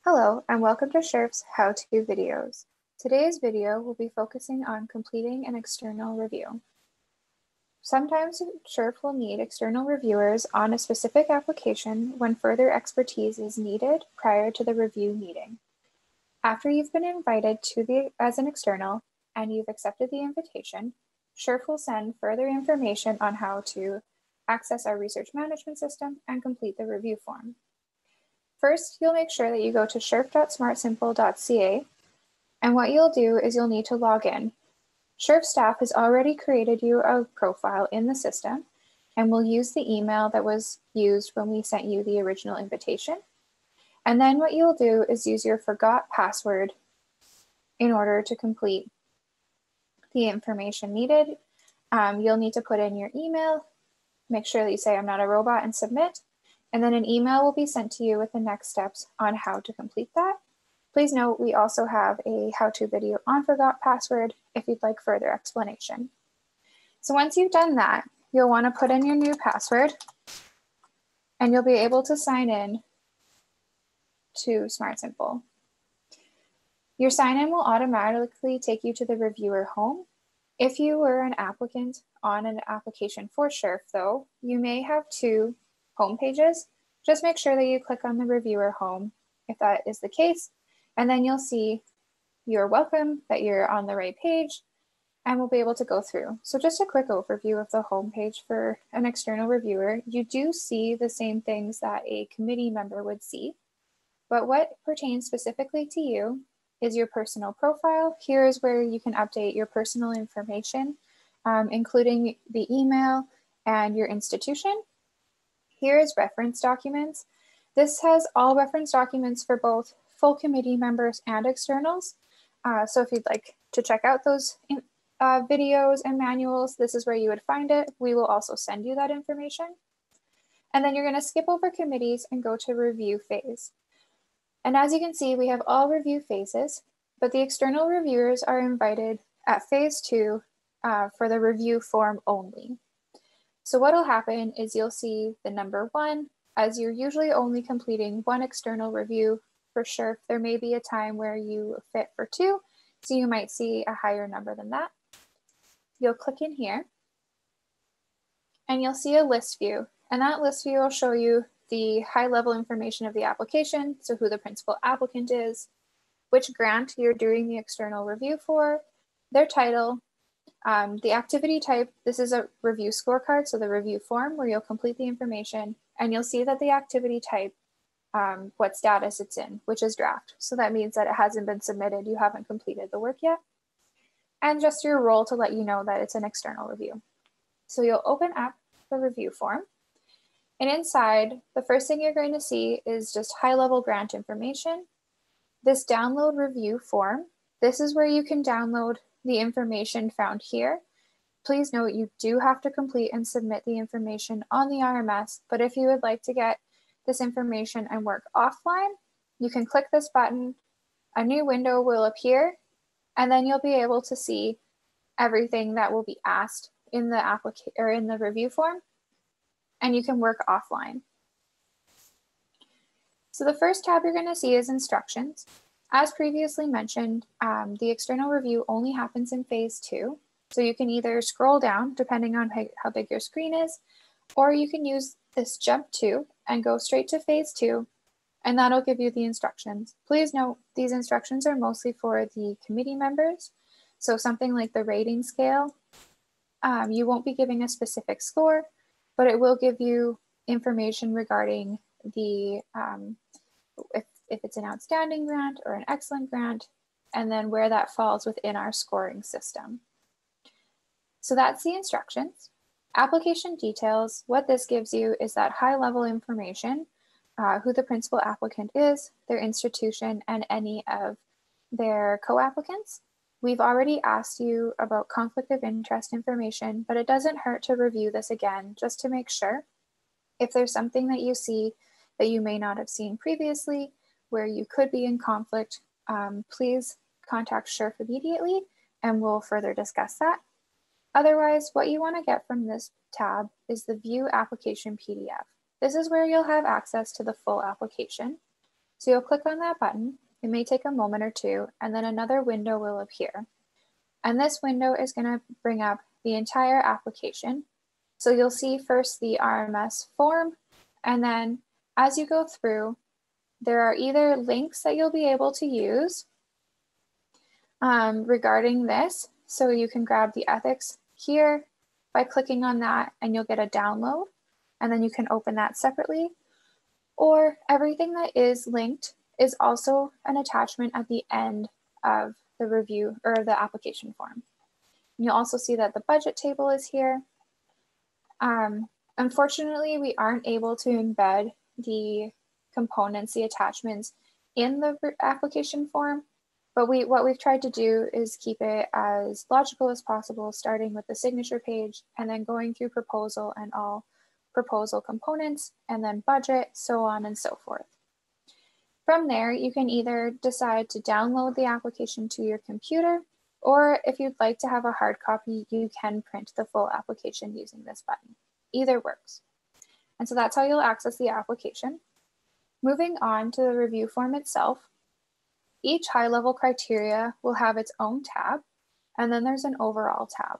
Hello, and welcome to SHRF's how-to videos. Today's video will be focusing on completing an external review. Sometimes SHRF will need external reviewers on a specific application when further expertise is needed prior to the review meeting. After you've been invited as an external and you've accepted the invitation, SHRF will send further information on how to access our research management system and complete the review form. First, you'll make sure that you go to shrf.smartsimple.ca, and what you'll do is you'll need to log in. SHRF staff has already created you a profile in the system, and will use the email that was used when we sent you the original invitation. And then what you'll do is use your forgot password in order to complete the information needed. You'll need to put in your email, make sure that you say I'm not a robot and submit, and then an email will be sent to you with the next steps on how to complete that. Please note we also have a how-to video on forgot password if you'd like further explanation. So once you've done that, you'll want to put in your new password and you'll be able to sign in to SmartSimple. Your sign-in will automatically take you to the reviewer home. If you were an applicant on an application for SHRF though, you may have two home pages. Just make sure that you click on the reviewer home if that is the case, and then you'll see you're welcome, that you're on the right page, and we'll be able to go through. So just a quick overview of the home page for an external reviewer. You do see the same things that a committee member would see, but what pertains specifically to you is your personal profile. Here is where you can update your personal information, including the email and your institution. Here is reference documents. This has all reference documents for both full committee members and externals. So if you'd like to check out those videos and manuals, this is where you would find it. We will also send you that information. And then you're going to skip over committees and go to review phase. And as you can see, we have all review phases, but the external reviewers are invited at phase 2 for the review form only. So what will happen is you'll see the number 1, as you're usually only completing one external review for SHRF. There may be a time where you fit for 2, so you might see a higher number than that. You'll click in here, and you'll see a list view, and that list view will show you the high-level information of the application, so who the principal applicant is, which grant you're doing the external review for, their title, the activity type. This is a review scorecard, so the review form where you'll complete the information, and you'll see that the activity type, what status it's in, which is draft. So that means that it hasn't been submitted, you haven't completed the work yet. And just your role to let you know that it's an external review. So you'll open up the review form, and inside, the first thing you're going to see is just high-level grant information. This download review form, this is where you can download the information found here. Please note you do have to complete and submit the information on the RMS, but if you would like to get this information and work offline, you can click this button, a new window will appear, and then you'll be able to see everything that will be asked in the review form, and you can work offline. So the first tab you're going to see is instructions. As previously mentioned, the external review only happens in phase 2. So you can either scroll down depending on how big your screen is, or you can use this jump to and go straight to phase 2, and that'll give you the instructions. Please note these instructions are mostly for the committee members. So something like the rating scale, you won't be giving a specific score, but it will give you information regarding the if it's an outstanding grant or an excellent grant, and then where that falls within our scoring system. So that's the instructions. Application details, what this gives you is that high-level information, who the principal applicant is, their institution, and any of their co-applicants. We've already asked you about conflict of interest information, but it doesn't hurt to review this again just to make sure. If there's something that you see that you may not have seen previously, where you could be in conflict, please contact SHRF immediately and we'll further discuss that. Otherwise, what you want to get from this tab is the View Application PDF. This is where you'll have access to the full application. So you'll click on that button. It may take a moment or two, and then another window will appear. And this window is going to bring up the entire application. So you'll see first the RMS form, and then as you go through, there are either links that you'll be able to use regarding this. So you can grab the ethics here by clicking on that, and you'll get a download, and then you can open that separately. Or everything that is linked is also an attachment at the end of the review or the application form. And you'll also see that the budget table is here. Unfortunately, we aren't able to embed the components, the attachments in the application form, but what we've tried to do is keep it as logical as possible, starting with the signature page and then going through proposal and all proposal components, and then budget, so on and so forth. From there, you can either decide to download the application to your computer, or if you'd like to have a hard copy, you can print the full application using this button. Either works. And so that's how you'll access the application. Moving on to the review form itself, each high-level criteria will have its own tab, and then there's an overall tab.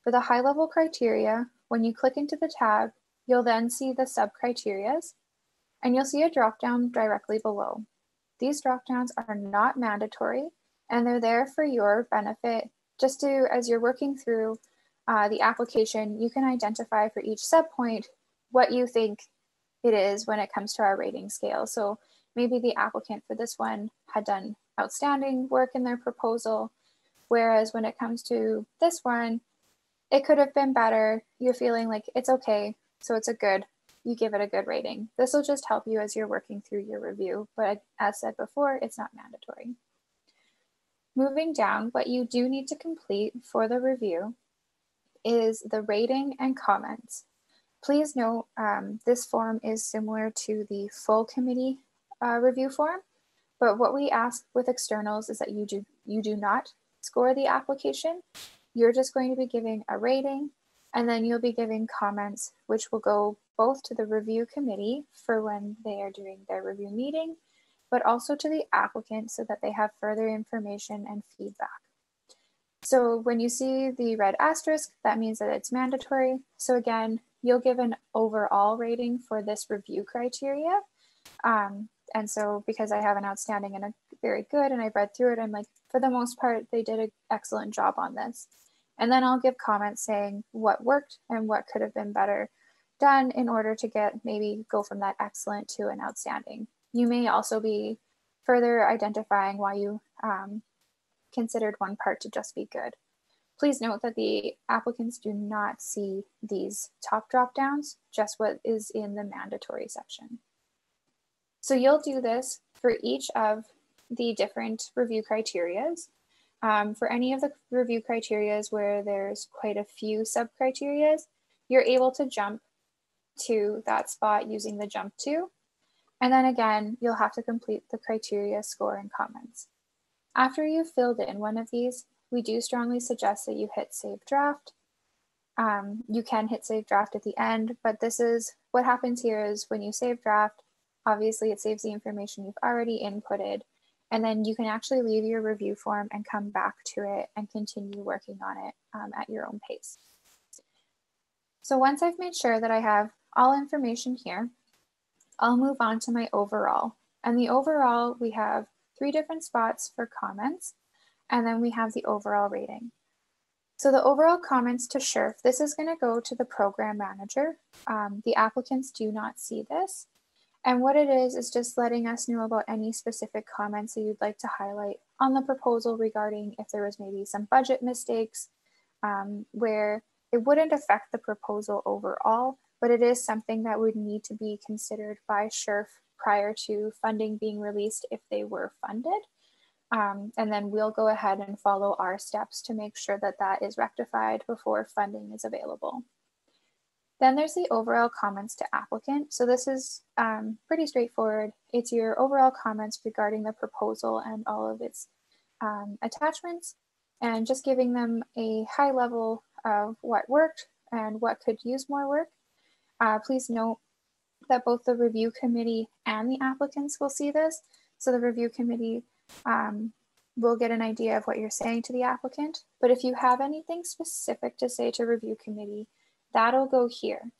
For the high-level criteria, when you click into the tab, you'll then see the sub-criterias, and you'll see a drop-down directly below. These drop-downs are not mandatory, and they're there for your benefit, just to, as you're working through the application, you can identify for each sub-point what you think it is when it comes to our rating scale. So maybe the applicant for this one had done outstanding work in their proposal, whereas when it comes to this one, it could have been better. You're feeling like it's okay, so it's a good, you give it a good rating. This will just help you as you're working through your review, but as said before, it's not mandatory. Moving down, what you do need to complete for the review is the rating and comments. Please note this form is similar to the full committee review form, but what we ask with externals is that you do not score the application. You're just going to be giving a rating, and then you'll be giving comments, which will go both to the review committee for when they are doing their review meeting, but also to the applicant so that they have further information and feedback. So when you see the red asterisk, that means that it's mandatory. So again, you'll give an overall rating for this review criteria. And so because I have an outstanding and a very good, and I've read through it, I'm like, for the most part, they did an excellent job on this. And then I'll give comments saying what worked and what could have been better done in order to maybe go from that excellent to an outstanding. You may also be further identifying why you considered one part to just be good. Please note that the applicants do not see these top drop downs, just what is in the mandatory section. So you'll do this for each of the different review criterias. For any of the review criterias where there's quite a few sub-criterias, you're able to jump to that spot using the jump to. And then again, you'll have to complete the criteria, score, and comments. After you've filled in one of these, we do strongly suggest that you hit save draft. You can hit save draft at the end, but this is what happens here is when you save draft, obviously it saves the information you've already inputted, and then you can actually leave your review form and come back to it and continue working on it at your own pace. So once I've made sure that I have all information here, I'll move on to my overall. And the overall, we have 3 different spots for comments, and then we have the overall rating. So the overall comments to SSHRF, this is going to go to the program manager. The applicants do not see this. And what it is just letting us know about any specific comments that you'd like to highlight on the proposal regarding if there was maybe some budget mistakes where it wouldn't affect the proposal overall, but it is something that would need to be considered by SSHRF prior to funding being released if they were funded. And then we'll go ahead and follow our steps to make sure that that is rectified before funding is available. Then there's the overall comments to applicant. So this is pretty straightforward. It's your overall comments regarding the proposal and all of its attachments, and just giving them a high level of what worked and what could use more work. Please note that both the review committee and the applicants will see this. So the review committee will get an idea of what you're saying to the applicant. But if you have anything specific to say to review committee, that'll go here.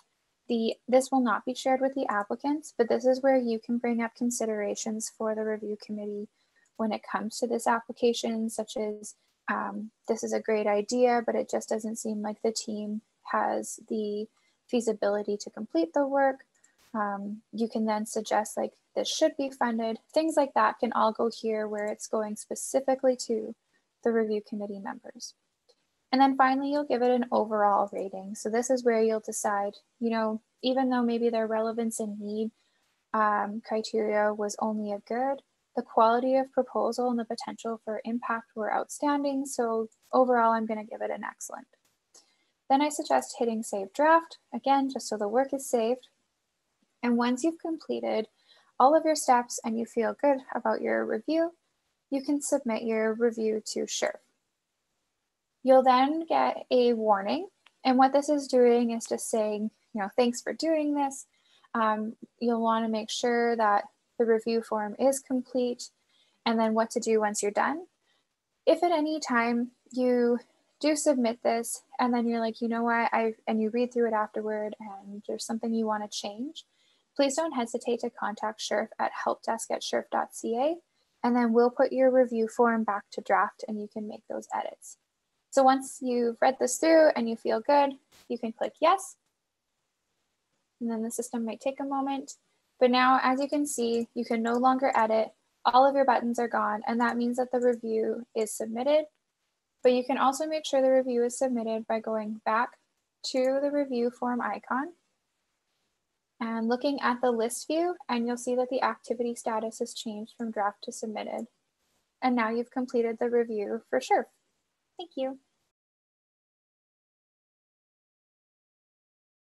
This will not be shared with the applicants, but this is where you can bring up considerations for the review committee when it comes to this application, such as this is a great idea, but it just doesn't seem like the team has the feasibility to complete the work. You can then suggest like this should be funded. Things like that can all go here where it's going specifically to the review committee members. And then finally, you'll give it an overall rating. So this is where you'll decide, you know, even though maybe their relevance and need criteria was only a good, the quality of proposal and the potential for impact were outstanding. So overall, I'm going to give it an excellent. Then I suggest hitting Save Draft, again, just so the work is saved. And once you've completed all of your steps and you feel good about your review, you can submit your review to SSHRF. You'll then get a warning. And what this is doing is just saying, you know, thanks for doing this. You'll want to make sure that the review form is complete and then what to do once you're done. If at any time you do submit this and then you're like, you know what, and you read through it afterward and there's something you want to change, please don't hesitate to contact SSHRF at helpdesk@sshrf.ca, and then we'll put your review form back to draft and you can make those edits. So once you've read this through and you feel good, you can click yes. And then the system might take a moment. But now, as you can see, you can no longer edit. All of your buttons are gone, and that means that the review is submitted. But you can also make sure the review is submitted by going back to the review form icon and looking at the list view, and you'll see that the activity status has changed from draft to submitted. And now you've completed the review for SSHRF. Thank you.